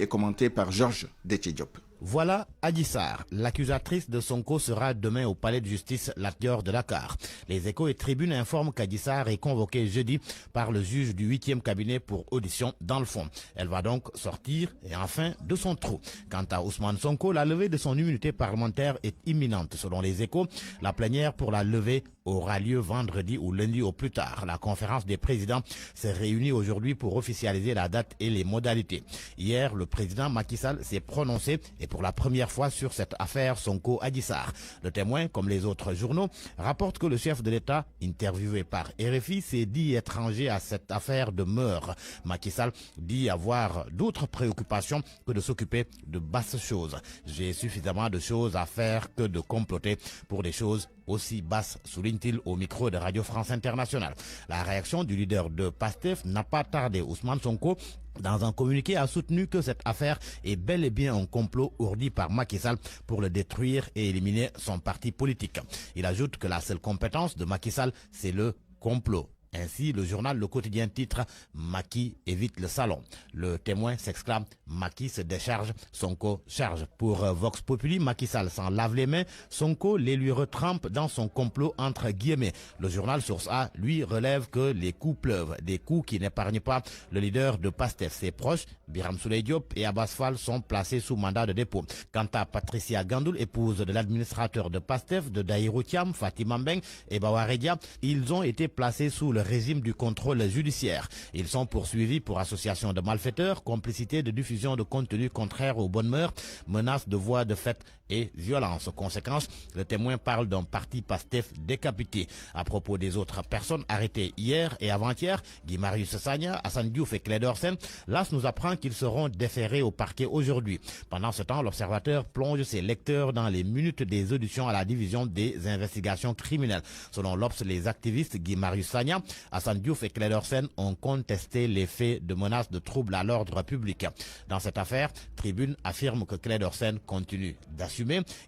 et commenté par Georges Détché-Diop. Voilà Adji Sarr. L'accusatrice de Sonko sera demain au palais de justice Lat Dior de Dakar. Les Échos et Tribunes informent qu'Adji Sarr est convoquée jeudi par le juge du 8e cabinet pour audition dans le fond. Elle va donc sortir et enfin de son trou. Quant à Ousmane Sonko, la levée de son immunité parlementaire est imminente. Selon les Échos, la plénière pour la levée aura lieu vendredi ou lundi au plus tard. La conférence des présidents s'est réunie aujourd'hui pour officialiser la date et les modalités. Hier, le président Macky Sall s'est prononcé et pour la première fois sur cette affaire Sonko-Adji Sarr. Le Témoin, comme les autres journaux, rapporte que le chef de l'État, interviewé par RFI, s'est dit étranger à cette affaire de meurtre. Macky Sall dit avoir d'autres préoccupations que de s'occuper de basses choses. J'ai suffisamment de choses à faire que de comploter pour des choses aussi basse, souligne-t-il au micro de Radio France Internationale. La réaction du leader de PASTEF n'a pas tardé. Ousmane Sonko, dans un communiqué, a soutenu que cette affaire est bel et bien un complot ourdi par Macky Sall pour le détruire et éliminer son parti politique. Il ajoute que la seule compétence de Macky Sall, c'est le complot. Ainsi, le journal Le Quotidien titre « Macky évite le salon ». Le Témoin s'exclame « Macky se décharge, Sonko charge ». Pour Vox Populi, Macky Sall s'en lave les mains, Sonko les lui retrempe dans son complot entre guillemets. Le journal Source A, lui, relève que les coups pleuvent, des coups qui n'épargnent pas le leader de PASTEF. Ses proches, Birame Souleye Diop et Abbas Fall, sont placés sous mandat de dépôt. Quant à Patricia Gandoul, épouse de l'administrateur de PASTEF, de Daïrou Thiam, Fatima Mbeng et Bawaredia, ils ont été placés sous le régime du contrôle judiciaire. Ils sont poursuivis pour association de malfaiteurs, complicité de diffusion de contenu contraire aux bonnes mœurs, menaces de voies de fait et violence. Conséquence, le Témoin parle d'un parti PASTEF décapité. À propos des autres personnes arrêtées hier et avant-hier, Guy Marius Sagna, Assane Diouf et Clédor Sène, l'AS nous apprend qu'ils seront déférés au parquet aujourd'hui. Pendant ce temps, l'Observateur plonge ses lecteurs dans les minutes des auditions à la division des investigations criminelles. Selon l'Obs, les activistes Guy Marius Sagna, Assane Diouf et Clédor Sène ont contesté les faits de menaces de troubles à l'ordre public. Dans cette affaire, Tribune affirme que Clédor Sène continue d'assumer.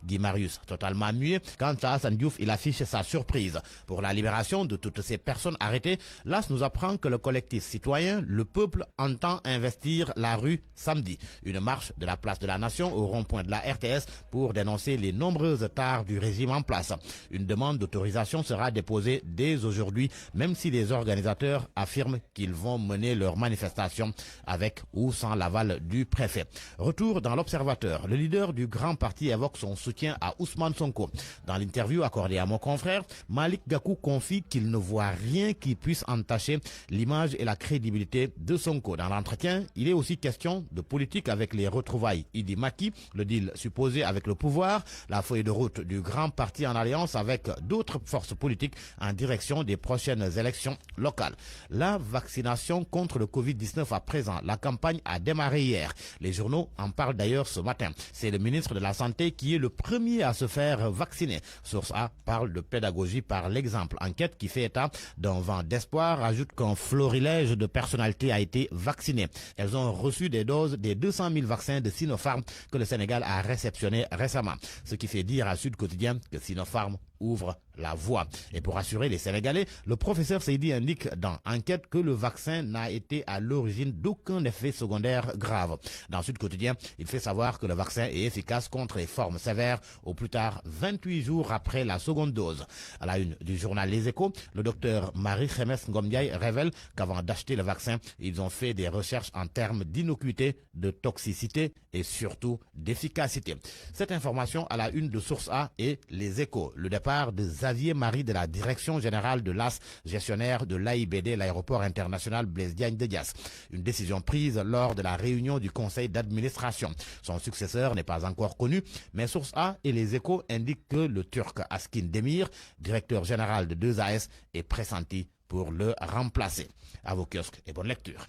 Guy Marius, totalement muet. Quant à Assane Diouf, il affiche sa surprise. Pour la libération de toutes ces personnes arrêtées, l'AS nous apprend que le collectif citoyen, le peuple, entend investir la rue samedi. Une marche de la place de la Nation au rond-point de la RTS pour dénoncer les nombreuses tares du régime en place. Une demande d'autorisation sera déposée dès aujourd'hui, même si les organisateurs affirment qu'ils vont mener leur manifestation avec ou sans l'aval du préfet. Retour dans l'Observateur. Le leader du grand parti évoque son soutien à Ousmane Sonko. Dans l'interview accordée à mon confrère, Malik Gakou confie qu'il ne voit rien qui puisse entacher l'image et la crédibilité de Sonko. Dans l'entretien, il est aussi question de politique avec les retrouvailles Idi Maki, le deal supposé avec le pouvoir, la feuille de route du grand parti en alliance avec d'autres forces politiques en direction des prochaines élections locales. La vaccination contre le Covid-19 à présent. La campagne a démarré hier. Les journaux en parlent d'ailleurs ce matin. C'est le ministre de la Santé qui est le premier à se faire vacciner. Source A parle de pédagogie par l'exemple. Enquête qui fait état d'un vent d'espoir ajoute qu'un florilège de personnalités a été vacciné. Elles ont reçu des doses des 200 000 vaccins de Sinopharm que le Sénégal a réceptionnés récemment. Ce qui fait dire à Sud Quotidien que Sinopharm ouvre la voie. Et pour rassurer les Sénégalais, le professeur Seydi indique dans Enquête que le vaccin n'a été à l'origine d'aucun effet secondaire grave. Dans Sud Quotidien, il fait savoir que le vaccin est efficace contre les formes sévères au plus tard 28 jours après la seconde dose. À la une du journal Les Échos, le docteur Marie-Khémesse Ngom-Ndiaye révèle qu'avant d'acheter le vaccin, ils ont fait des recherches en termes d'innocuité, de toxicité et surtout d'efficacité. Cette information à la une de Source A et Les Échos. Le départ de Xavier Marie de la direction générale de l'AS, gestionnaire de l'AIBD, l'aéroport international Blaise Diagne de Diass. Une décision prise lors de la réunion du conseil d'administration. Son successeur n'est pas encore connu, mais Source A et Les Échos indiquent que le Turc Askin Demir, directeur général de 2AS, est pressenti pour le remplacer. À vos kiosques et bonne lecture.